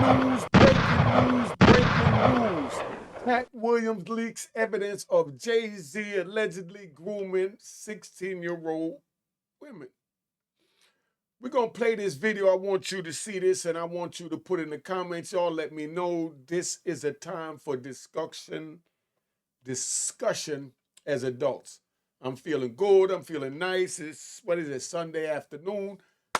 breaking news. Katt Williams leaks evidence of Jay-Z allegedly grooming 16-year-old women. We're going to play this video. I want you to see this, and I want you to put in the comments. Y'all let me know this is a time for discussion as adults. I'm feeling good. I'm feeling nice. It's, Sunday afternoon.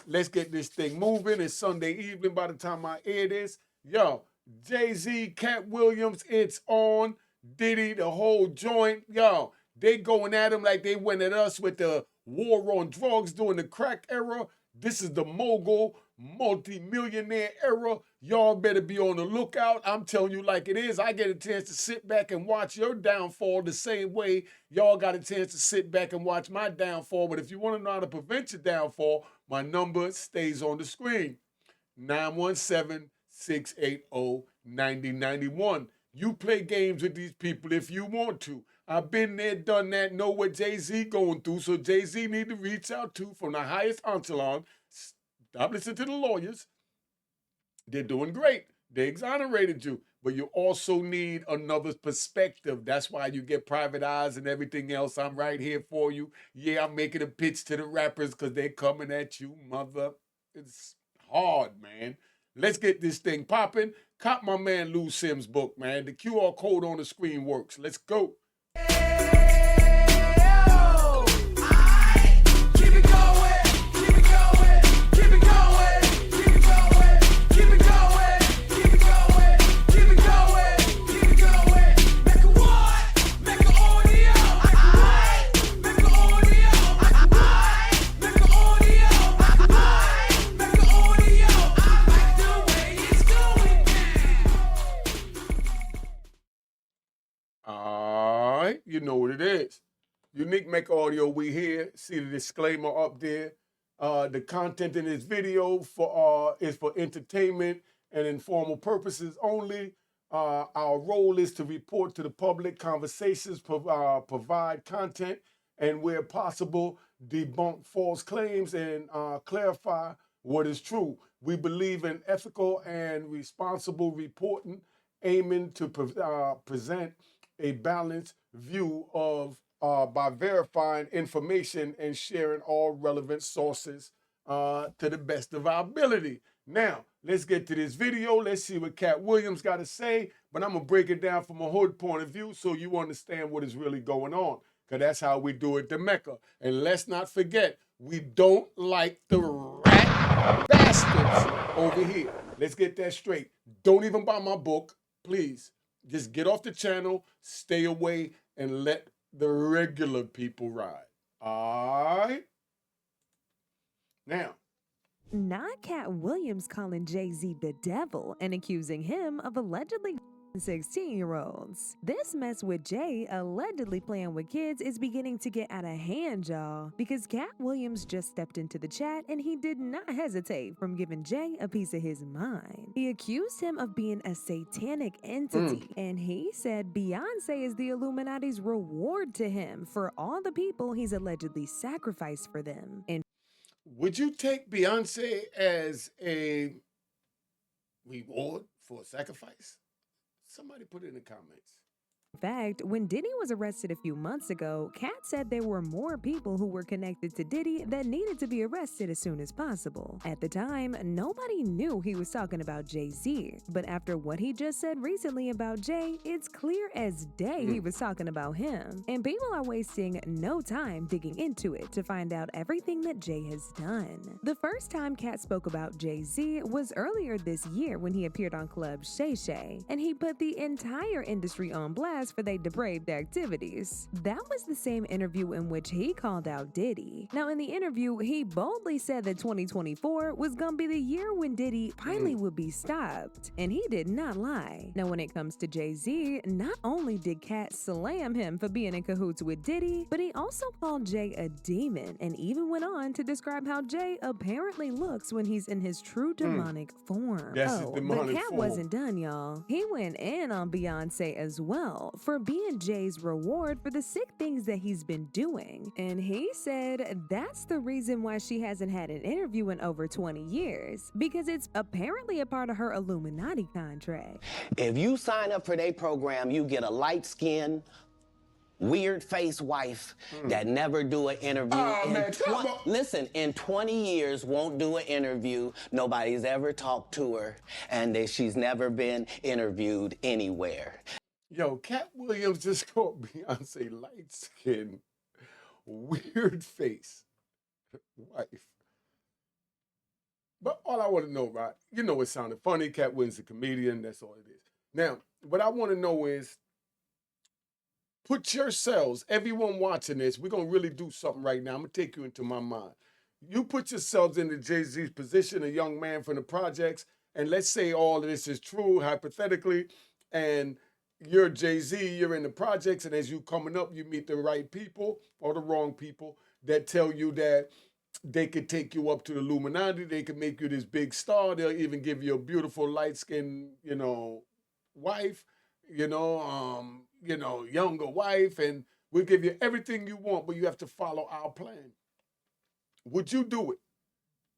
Let's get this thing moving. It's Sunday evening by the time I air this. Yo, Jay-Z, Katt Williams, it's on. Diddy, the whole joint. Yo, they going at him like they went at us with the war on drugs during the crack era. This is the mogul, multi-millionaire era. Y'all better be on the lookout. I'm telling you like it is. I get a chance to sit back and watch your downfall the same way y'all got a chance to sit back and watch my downfall. But if you want to know how to prevent your downfall, my number stays on the screen. 917-680-9091. You play games with these people if you want to. I've been there, done that, know what Jay-Z going through, so Jay-Z need to reach out to from the highest echelon. Stop listening to the lawyers. They're doing great. They exonerated you, but you also need another perspective. That's why you get private eyes and everything else. I'm right here for you. Yeah, I'm making a pitch to the rappers because they're coming at you, mother. It's hard, man. Let's get this thing popping. Cop my man Lou Sims' book, man. The QR code on the screen works. Let's go. You know what it is. Unique Make Audio, we here. See the disclaimer up there. The content in this video is for entertainment and informal purposes only. Our role is to report to the public conversations, provide content, and where possible, debunk false claims and clarify what is true. We believe in ethical and responsible reporting, aiming to present a balanced view of by verifying information and sharing all relevant sources to the best of our ability. Now, let's get to this video. Let's see what Katt Williams got to say, but I'm going to break it down from a hood point of view so you understand what is really going on, because that's how we do it, the Mecca. And let's not forget, we don't like the rat bastards over here. Let's get that straight. Don't even buy my book, please. Just get off the channel, stay away, and let the regular people ride. All right? Now. Not Katt Williams calling Jay-Z the devil and accusing him of allegedly 16-year-olds. This mess with Jay allegedly playing with kids is beginning to get out of hand, y'all, because Katt Williams just stepped into the chat and he did not hesitate from giving Jay a piece of his mind. He accused him of being a satanic entity, and he said Beyonce is the Illuminati's reward to him for all the people he's allegedly sacrificed for them. And would you take Beyonce as a reward for a sacrifice? Somebody put it in the comments. In fact, when Diddy was arrested a few months ago, Katt said there were more people who were connected to Diddy that needed to be arrested as soon as possible. At the time, nobody knew he was talking about Jay-Z, but after what he just said recently about Jay, it's clear as day he was talking about him. And people are wasting no time digging into it to find out everything that Jay has done. The first time Katt spoke about Jay-Z was earlier this year when he appeared on Club Shay Shay, and he put the entire industry on blast for their depraved activities. That was the same interview in which he called out Diddy. Now, in the interview, he boldly said that 2024 was gonna be the year when Diddy finally would be stopped, and he did not lie. Now, when it comes to Jay-Z, not only did Katt slam him for being in cahoots with Diddy, but he also called Jay a demon and even went on to describe how Jay apparently looks when he's in his true demonic form. That's his demonic but Katt form. wasn't done, y'all. He went in on Beyonce as well, for being Jay's reward for the sick things that he's been doing. And he said that's the reason why she hasn't had an interview in over 20 years, because it's apparently a part of her Illuminati contract. If you sign up for their program, you get a light-skinned, weird-faced wife that never do an interview. Listen, in 20 years, won't do an interview. Nobody's ever talked to her, and she's never been interviewed anywhere. Yo, Katt Williams just called Beyonce light-skinned, weird-face wife. But all I want to know, right? You know it sounded funny. Katt Williams is a comedian. That's all it is. Now, what I want to know is, put yourselves, everyone watching this, we're going to really do something right now. I'm going to take you into my mind. You put yourselves into Jay-Z's position, a young man from the projects, and let's say all of this is true, hypothetically, and you're Jay-Z, you're in the projects, and as you coming up, you meet the right people or the wrong people that tell you that they could take you up to the Illuminati, they could make you this big star, they'll even give you a beautiful, light-skinned, wife, younger wife, and we'll give you everything you want, but you have to follow our plan. Would you do it?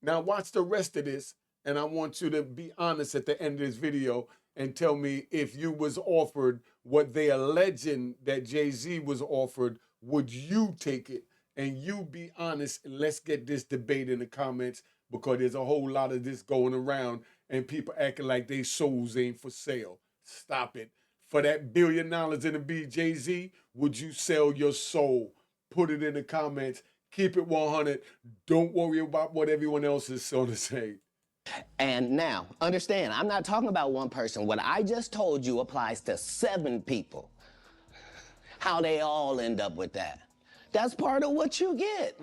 Now watch the rest of this, and I want you to be honest at the end of this video and tell me if you was offered what they alleging that Jay-Z was offered, would you take it? And you be honest, and let's get this debate in the comments, because there's a whole lot of this going around and people acting like their souls ain't for sale. Stop it. For that $1 billion in the B, Jay-Z, would you sell your soul? Put it in the comments. Keep it 100. Don't worry about what everyone else is going to say. And now, understand, I'm not talking about one person. What I just told you applies to 7 people. How they all end up with that. That's part of what you get.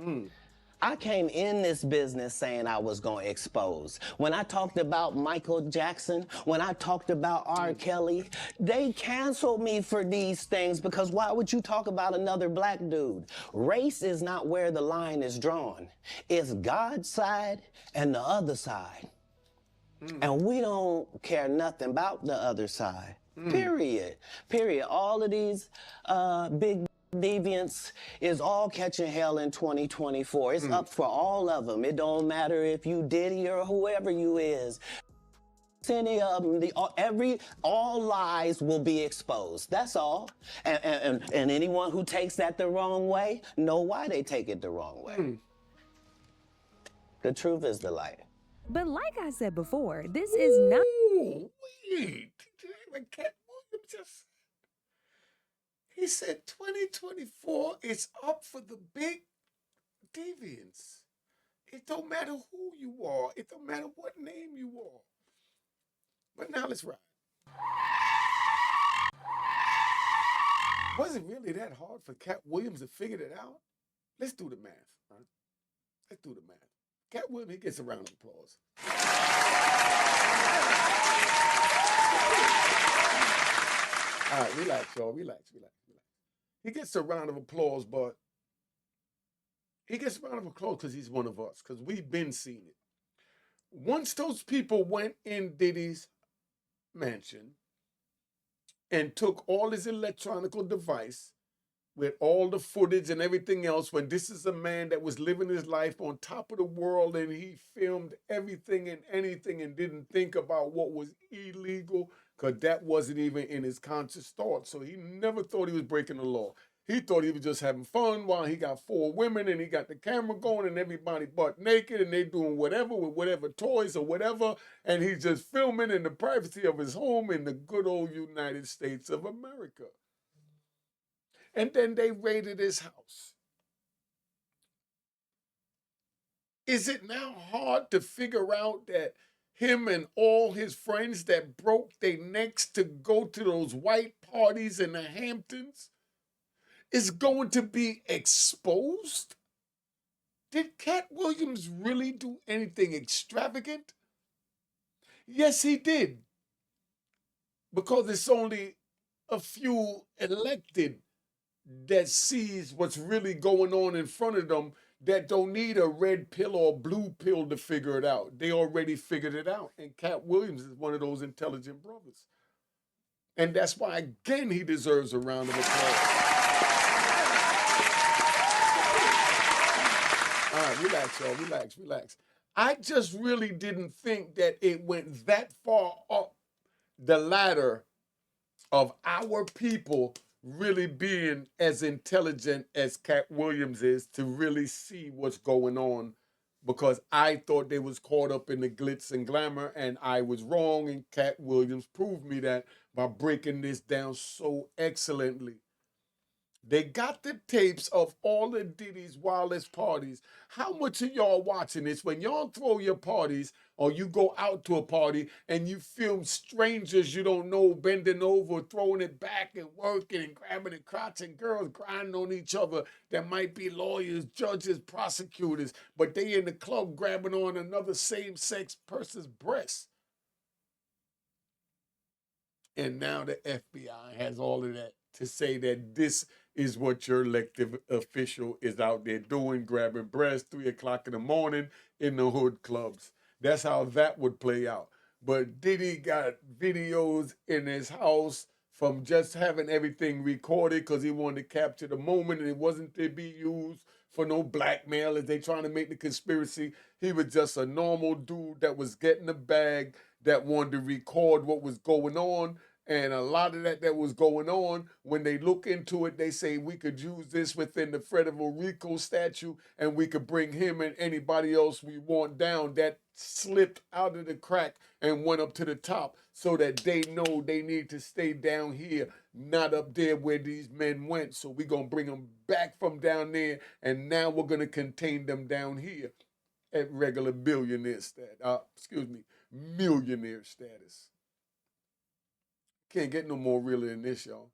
I came in this business saying I was going to expose. When I talked about Michael Jackson, when I talked about R. Kelly, they canceled me for these things, because why would you talk about another black dude? Race is not where the line is drawn. It's God's side and the other side. And we don't care nothing about the other side. Period. Period. All of these big deviants is all catching hell in 2024. It's up for all of them. It don't matter if you Diddy or whoever you is. Any of them, all lies will be exposed. That's all. And anyone who takes that the wrong way, know why they take it the wrong way. The truth is the light. But like I said before, this is not. Ooh, wait. Katt Williams just. He said 2024 is up for the big deviants. It don't matter who you are. It don't matter what name you are. But now let's ride. Was it really that hard for Katt Williams to figure it out? Let's do the math. Right? Let's do the math. Katt Williams, he gets a round of applause. All right, relax, y'all. Relax. He gets a round of applause, but he gets a round of applause because he's one of us, because we've been seeing it. Once those people went in Diddy's mansion and took all his electronic device with all the footage and everything else, when this is a man that was living his life on top of the world, and he filmed everything and anything and didn't think about what was illegal, because that wasn't even in his conscious thought. So he never thought he was breaking the law. He thought he was just having fun while he got 4 women and he got the camera going and everybody butt naked and they doing whatever with whatever toys or whatever. And he's just filming in the privacy of his home in the good old United States of America. And then they raided his house. Is it now hard to figure out that him and all his friends that broke their necks to go to those white parties in the Hamptons is going to be exposed? Did Katt Williams really do anything extravagant? Yes, he did. Because it's only a few elected that sees what's really going on in front of them, that don't need a red pill or a blue pill to figure it out. They already figured it out. And Katt Williams is one of those intelligent brothers. And that's why, again, he deserves a round of applause. All right, relax, y'all. Relax, relax. I just really didn't think that it went that far up the ladder of our people really being as intelligent as Katt Williams is to really see what's going on, because I thought they was caught up in the glitz and glamour, and I was wrong, and Katt Williams proved me that by breaking this down so excellently. They got the tapes of all of Diddy's wildest parties. How much of y'all watching this when y'all throw your parties or you go out to a party and you film strangers you don't know bending over, throwing it back and working and grabbing the crotch, and girls grinding on each other that might be lawyers, judges, prosecutors, but they in the club grabbing on another same-sex person's breast. And now the FBI has all of that to say that this is what your elected official is out there doing, grabbing breasts 3 o'clock in the morning in the hood clubs. That's how that would play out. But Diddy got videos in his house from just having everything recorded because he wanted to capture the moment, and it wasn't to be used for no blackmail as they trying to make the conspiracy. He was just a normal dude that was getting a bag, that wanted to record what was going on. And a lot of that was going on, when they look into it, they say we could use this within the federal RICO statute, and we could bring him and anybody else we want down. That slipped out of the crack and went up to the top, so that they know they need to stay down here, not up there where these men went. So we're going to bring them back from down there, and now we're going to contain them down here at regular millionaire status. Can't get no more realer than this, y'all.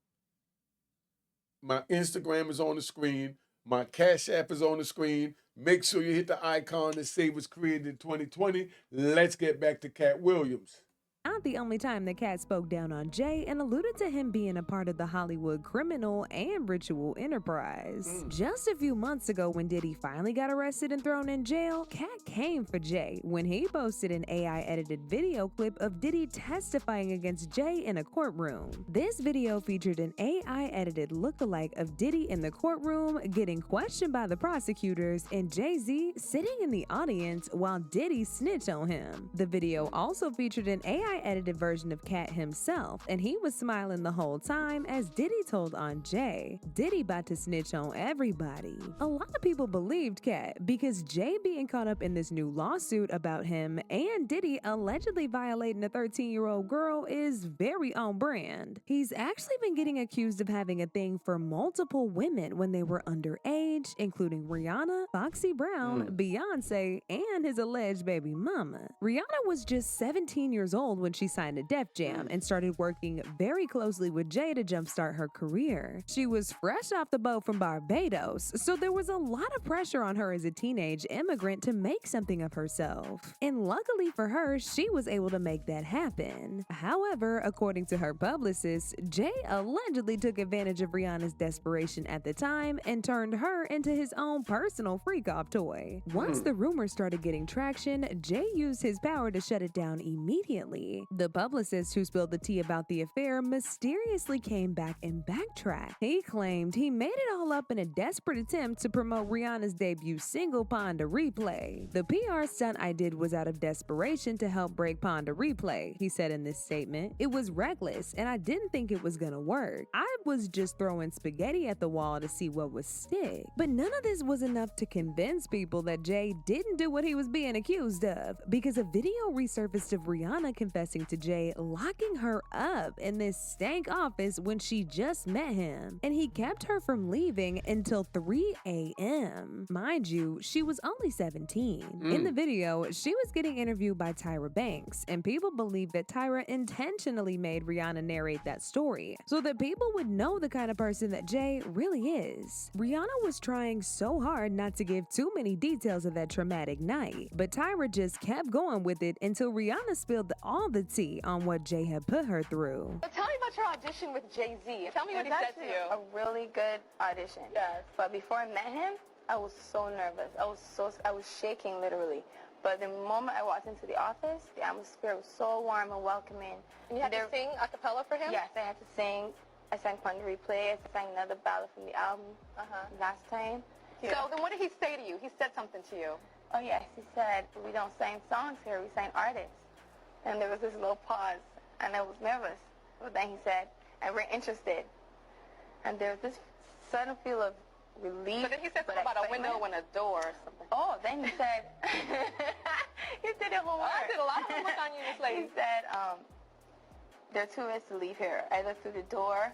My Instagram is on the screen. My Cash App is on the screen. Make sure you hit the icon that say was created in 2020. Let's get back to Katt Williams. Not the only time that Katt spoke down on Jay and alluded to him being a part of the Hollywood criminal and ritual enterprise. Just a few months ago, when Diddy finally got arrested and thrown in jail, Katt came for Jay when he posted an AI-edited video clip of Diddy testifying against Jay in a courtroom. This video featured an AI-edited lookalike of Diddy in the courtroom getting questioned by the prosecutors, and Jay-Z sitting in the audience while Diddy snitched on him. The video also featured an AI-edited version of Katt himself, and he was smiling the whole time as Diddy told on Jay, "Diddy about to snitch on everybody." A lot of people believed Katt because Jay being caught up in this new lawsuit about him and Diddy allegedly violating a 13-year-old girl is very on brand. He's actually been getting accused of having a thing for multiple women when they were underage, including Rihanna, Foxy Brown, Beyonce, and his alleged baby mama. Rihanna was just 17 years old when she signed to Def Jam and started working very closely with Jay to jumpstart her career. She was fresh off the boat from Barbados, so there was a lot of pressure on her as a teenage immigrant to make something of herself. And luckily for her, she was able to make that happen. However, according to her publicist, Jay allegedly took advantage of Rihanna's desperation at the time and turned her into his own personal freak-off toy. Once the rumors started getting traction, Jay used his power to shut it down immediately. The publicist who spilled the tea about the affair mysteriously came back and backtracked. He claimed he made it all up in a desperate attempt to promote Rihanna's debut single, Pon de Replay. "The PR stunt I did was out of desperation to help break Pon de Replay," he said in this statement. "It was reckless and I didn't think it was gonna work. I was just throwing spaghetti at the wall to see what would stick." But none of this was enough to convince people that Jay didn't do what he was being accused of, because a video resurfaced of Rihanna confessing to Jay locking her up in this stank office when she just met him, and he kept her from leaving until 3 a.m. Mind you, she was only 17. In the video, she was getting interviewed by Tyra Banks, and people believe that Tyra intentionally made Rihanna narrate that story so that people would know the kind of person that Jay really is. Rihanna was trying so hard not to give too many details of that traumatic night, but Tyra just kept going with it until Rihanna spilled all the tea on what Jay had put her through. So tell me about your audition with Jay-Z. Tell me what he said to you. A really good audition. Yes. But before I met him, I was so nervous. I was shaking literally. But the moment I walked into the office, the atmosphere was so warm and welcoming. And you had to sing a cappella for him? Yes, I had to sing. I sang Fun to Replay. I sang another ballad from the album last time. So then what did he say to you? He said something to you. Oh, yes. He said, we don't sing songs here. We sing artists. And there was this little pause, and I was nervous. But then he said, and we're interested. And there was this sudden feel of relief. So then he said something about a window and a door or something. Oh, then he said, he did it homework. I did a lot of homework on you, Miss Lady. He said, there are 2 ways to leave here, either through the door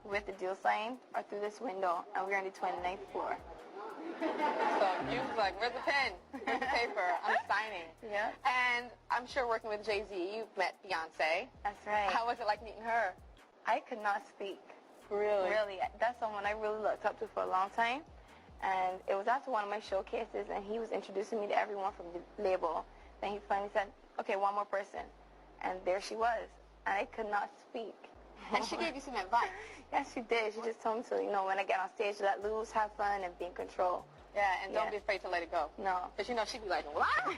with the deal sign or through this window, and we're on the 29th floor. So you was like, where's the pen? Where's the paper? I'm signing. Yeah. And I'm sure working with Jay-Z, you met Beyonce. That's right. How was it like meeting her? I could not speak. Really? Really. That's someone I really looked up to for a long time. And it was after one of my showcases, and he was introducing me to everyone from the label. Then he finally said, okay, one more person. And there she was. And I could not speak. And she gave you some advice. Yes, she did. She just told me to, when I get on stage, let loose, have fun, and be in control. Yeah, and don't be afraid to let it go. No. Because, she'd be like, what? You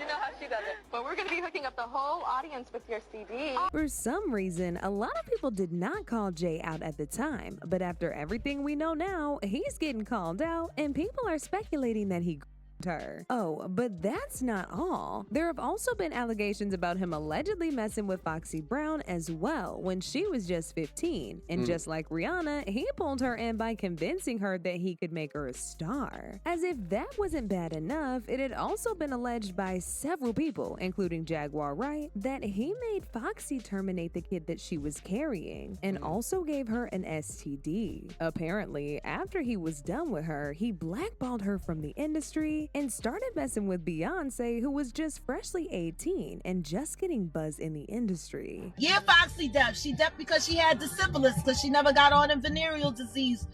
know how she does it. But we're going to be hooking up the whole audience with your CD. For some reason, a lot of people did not call Jay out at the time, but after everything we know now, he's getting called out, and people are speculating that he her. Oh, but that's not all. There have also been allegations about him allegedly messing with Foxy Brown as well when she was just 15. And just like Rihanna, he pulled her in by convincing her that he could make her a star. As if that wasn't bad enough, it had also been alleged by several people, including Jaguar Wright, that he made Foxy terminate the kid that she was carrying and also gave her an STD. Apparently, after he was done with her, he blackballed her from the industry and started messing with Beyonce, who was just freshly 18 and just getting buzz in the industry. Yeah, Foxy deaf. She deaf because she had the syphilis, because she never got all the venereal disease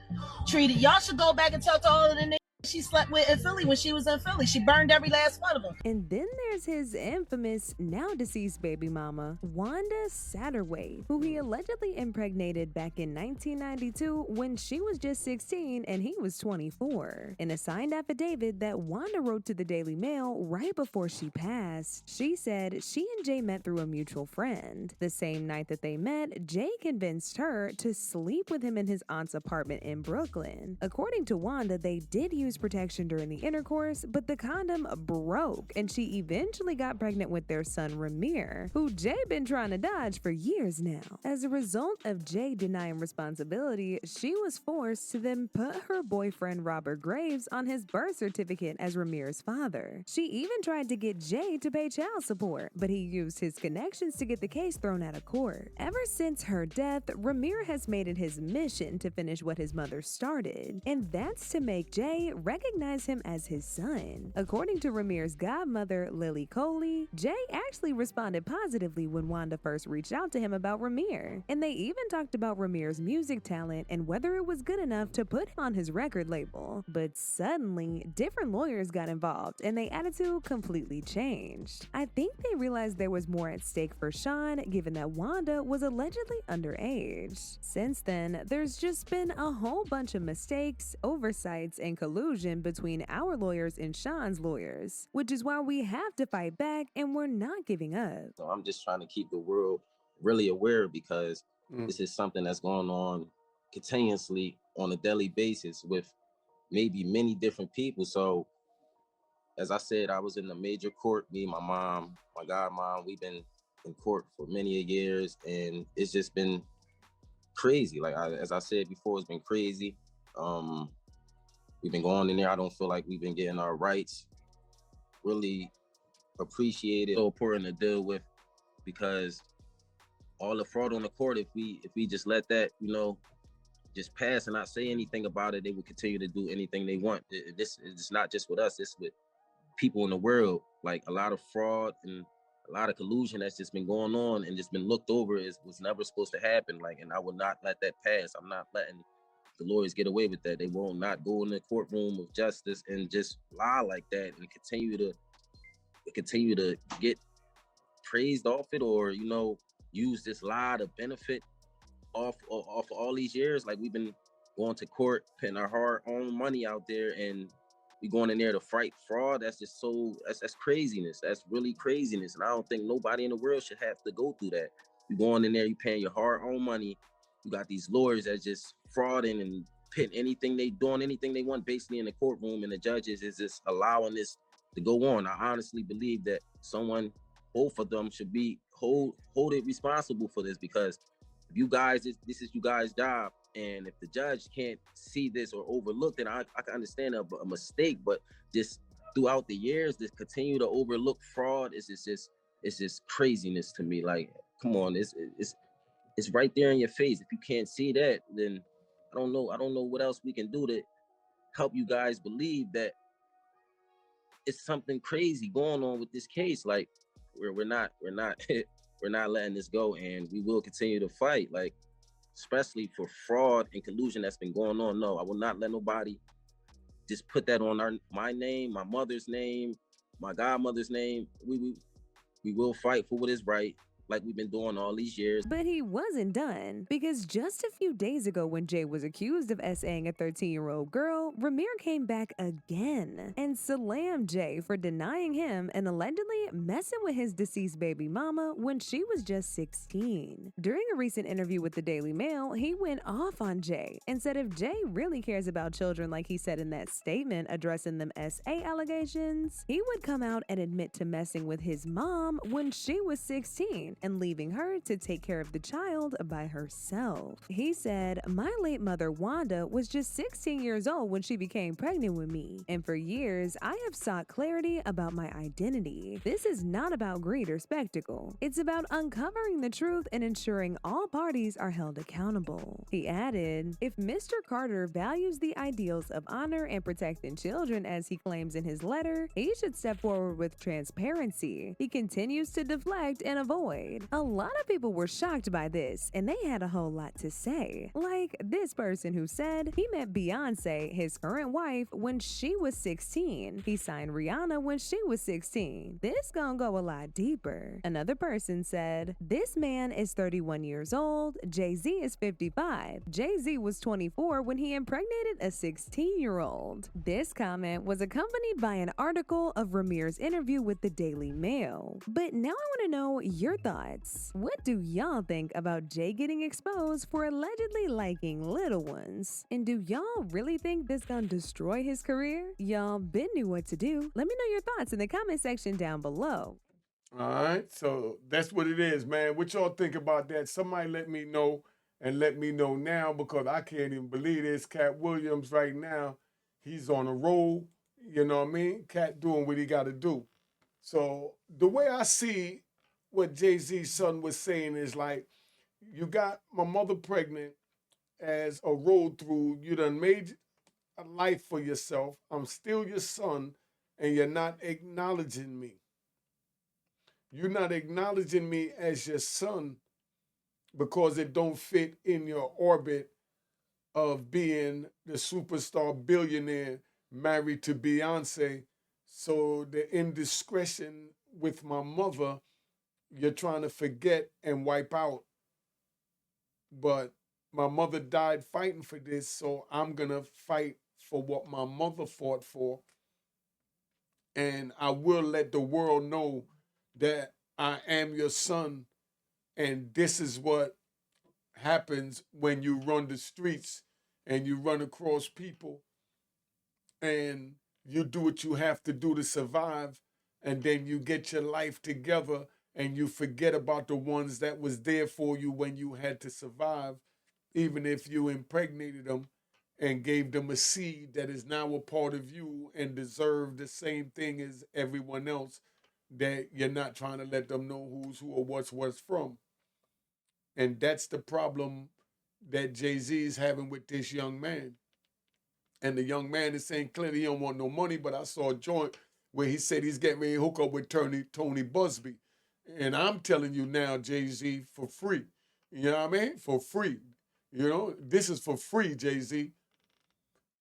treated. Y'all should go back and talk to all of the niggas she slept with in Philly when she was in Philly. She burned every last one of them. And then there's his infamous, now deceased baby mama, Wanda Satterwhite, who he allegedly impregnated back in 1992 when she was just 16 and he was 24. In a signed affidavit that Wanda wrote to the Daily Mail right before she passed, she said she and Jay met through a mutual friend. The same night that they met, Jay convinced her to sleep with him in his aunt's apartment in Brooklyn. According to Wanda, they did use protection during the intercourse, but the condom broke and she eventually got pregnant with their son Ramir, who Jay been trying to dodge for years now. As a result of Jay denying responsibility, she was forced to then put her boyfriend Robert Graves on his birth certificate as Ramir's father. She even tried to get Jay to pay child support, but he used his connections to get the case thrown out of court. Ever since her death, Ramir has made it his mission to finish what his mother started, and that's to make Jay recognize him as his son. According to Ramir's godmother, Lily Coley, Jay actually responded positively when Wanda first reached out to him about Ramir, and they even talked about Ramir's music talent and whether it was good enough to put him on his record label. But suddenly, different lawyers got involved and their attitude completely changed. I think they realized there was more at stake for Sean, given that Wanda was allegedly underage. Since then, there's just been a whole bunch of mistakes, oversights, and collusion between our lawyers and Sean's lawyers, which is why we have to fight back and we're not giving up. So I'm just trying to keep the world really aware because this is something that's going on continuously on a daily basis with maybe many different people. So as I said, I was in the major court, me, my mom, my godmom, we've been in court for many years and it's just been crazy. Like as I said before, it's been crazy. We've been going in there. I don't feel like we've been getting our rights really appreciated. So important to deal with because all the fraud on the court, if we just let that, just pass and not say anything about it, they will continue to do anything they want. This is not just with us, it's with people in the world. Like a lot of fraud and a lot of collusion that's just been going on and just been looked over was never supposed to happen. And I will not let that pass. I'm not letting the lawyers get away with that. They will not go in the courtroom of justice and just lie like that and continue to get praised off it or, use this lie to benefit off all these years. Like we've been going to court, putting our hard-earned money out there and We going in there to fight fraud. That's just that's craziness. That's really craziness. And I don't think nobody in the world should have to go through that. You going in there, you paying your hard-earned money. You got these lawyers that just frauding and pitting anything they doing, anything they want basically in the courtroom, and the judges is just allowing this to go on. I honestly believe that both of them should be hold it responsible for this, because if you guys, this is you guys' job, and if the judge can't see this or overlook it, I can understand a mistake, but just throughout the years, this continue to overlook fraud is just craziness to me. Like, come on, it's right there in your face. If you can't see that, then I don't know what else we can do to help you guys believe that it's something crazy going on with this case. Like, we're not we're not letting this go, and we will continue to fight, like, especially for fraud and collusion that's been going on. No, I will not let nobody just put that on my name, my mother's name, my godmother's name. We will fight for what is right, like we've been doing all these years. But he wasn't done, because just a few days ago, when Jay was accused of SAing a 13-year-old girl, Ramir came back again and slammed Jay for denying him and allegedly messing with his deceased baby mama when she was just 16. During a recent interview with the Daily Mail, he went off on Jay and said if Jay really cares about children like he said in that statement addressing them SA allegations, he would come out and admit to messing with his mom when she was 16 and leaving her to take care of the child by herself. He said, "My late mother Wanda was just 16 years old when she became pregnant with me, and for years I have sought clarity about my identity. This is not about greed or spectacle. It's about uncovering the truth and ensuring all parties are held accountable." He added, "If Mr. Carter values the ideals of honor and protecting children as he claims in his letter, he should step forward with transparency. He continues to deflect and avoid." A lot of people were shocked by this, and they had a whole lot to say. Like this person who said he met Beyonce, his current wife, when she was 16. He signed Rihanna when she was 16. This gonna go a lot deeper. Another person said, "This man is 31 years old. Jay-Z is 55. Jay-Z was 24 when he impregnated a 16-year-old. This comment was accompanied by an article of Ramir's interview with the Daily Mail. But now I want to know your thoughts. What do y'all think about Jay getting exposed for allegedly liking little ones? And do y'all really think this gonna destroy his career? Y'all been knew what to do. Let me know your thoughts in the comment section down below. All right, so that's what it is, man. What y'all think about that? Somebody let me know, and let me know now, because I can't even believe this. Katt Williams right now, he's on a roll. You know what I mean? Katt doing what he got to do. So the way I see what Jay-Z's son was saying is like, you got my mother pregnant as a road through. You done made a life for yourself. I'm still your son, and you're not acknowledging me. You're not acknowledging me as your son because it don't fit in your orbit of being the superstar billionaire married to Beyonce. So the indiscretion with my mother, you're trying to forget and wipe out. But my mother died fighting for this, so I'm going to fight for what my mother fought for. And I will let the world know that I am your son, and this is what happens when you run the streets and you run across people and you do what you have to do to survive, and then you get your life together and you forget about the ones that was there for you when you had to survive, even if you impregnated them and gave them a seed that is now a part of you and deserve the same thing as everyone else, that you're not trying to let them know who's who or what's from. And that's the problem that Jay-Z is having with this young man. And the young man is saying clearly he don't want no money, but I saw a joint where he said he's getting ready to hook up with Tony Busby. And I'm telling you now, Jay-Z, for free. You know what I mean? For free. You know, this is for free, Jay-Z.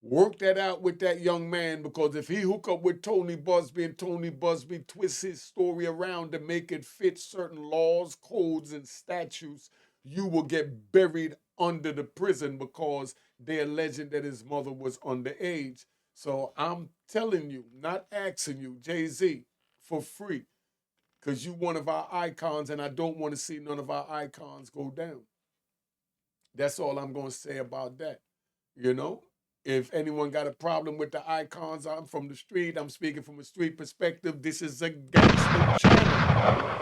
Work that out with that young man, because if he hook up with Tony Busby and Tony Busby twists his story around to make it fit certain laws, codes, and statutes, you will get buried under the prison because they're alleging that his mother was underage. So I'm telling you, not asking you, Jay-Z, for free, because you one of our icons, and I don't want to see none of our icons go down. That's all I'm going to say about that. You know, if anyone got a problem with the icons, I'm from the street. I'm speaking from a street perspective. This is a gangster channel.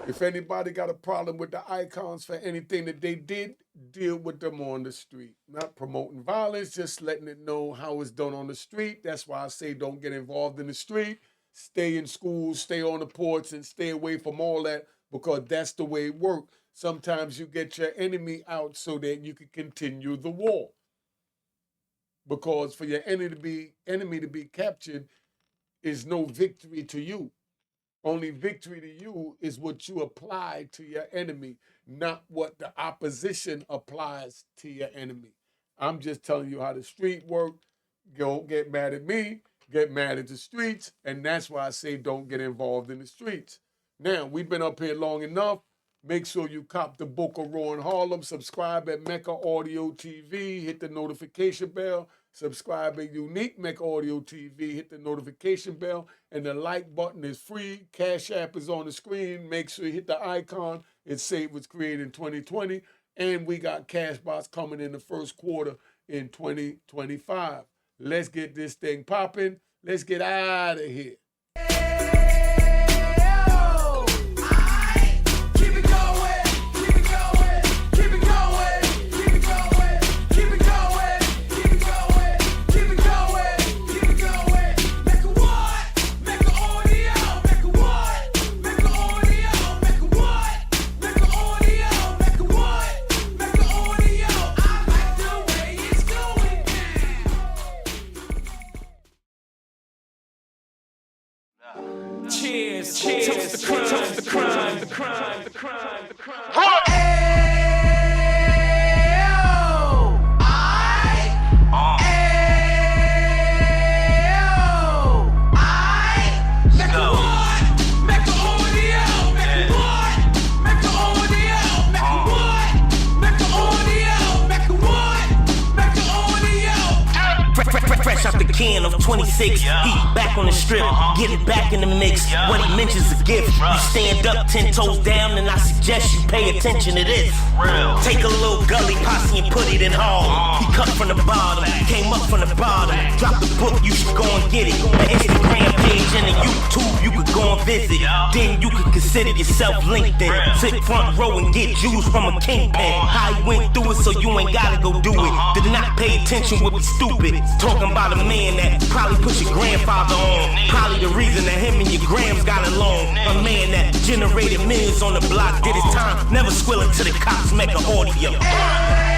If anybody got a problem with the icons for anything that they did, deal with them on the street. Not promoting violence, just letting it know how it's done on the street. That's why I say don't get involved in the street. Stay in school, stay on the porch, and stay away from all that, because that's the way it works. Sometimes you get your enemy out so that you can continue the war. Because for your enemy to be captured is no victory to you. Only victory to you is what you apply to your enemy, not what the opposition applies to your enemy. I'm just telling you how the street work. Don't get mad at me, get mad at the streets, and that's why I say don't get involved in the streets. Now, we've been up here long enough. Make sure you cop the book of Raw in Harlem. Subscribe at Mecca Audio TV. Hit the notification bell. Subscribe at Unique Mecca Audio TV. Hit the notification bell. And the like button is free. Cash App is on the screen. Make sure you hit the icon. It say it was created in 2020. And we got Cashbox coming in the first quarter in 2025. Let's get this thing popping. Let's get out of here. Cheers, toast the crime, the crime, the crime, the crime, the crime. Fresh out the can of 26, he back on the strip, get it back in the mix. What he mentions a gift. You stand up 10 toes down, and I suggest you pay attention to this. Take a little gully posse and put it in hall. He cut from the bottom, came up from the bottom. Drop the book, you should go and get it. The Instagram page and the YouTube, you could go and visit. Then you could consider yourself LinkedIn. Sit front row and get Jews from a kingpin. How he went through it, so you ain't gotta go do it. Did not pay attention, would be stupid. Talking about a man that probably put your grandfather on. Probably the reason that him and your grams got along. A man that generated millions on the block, did his time, never squilling to the cops, make an audio.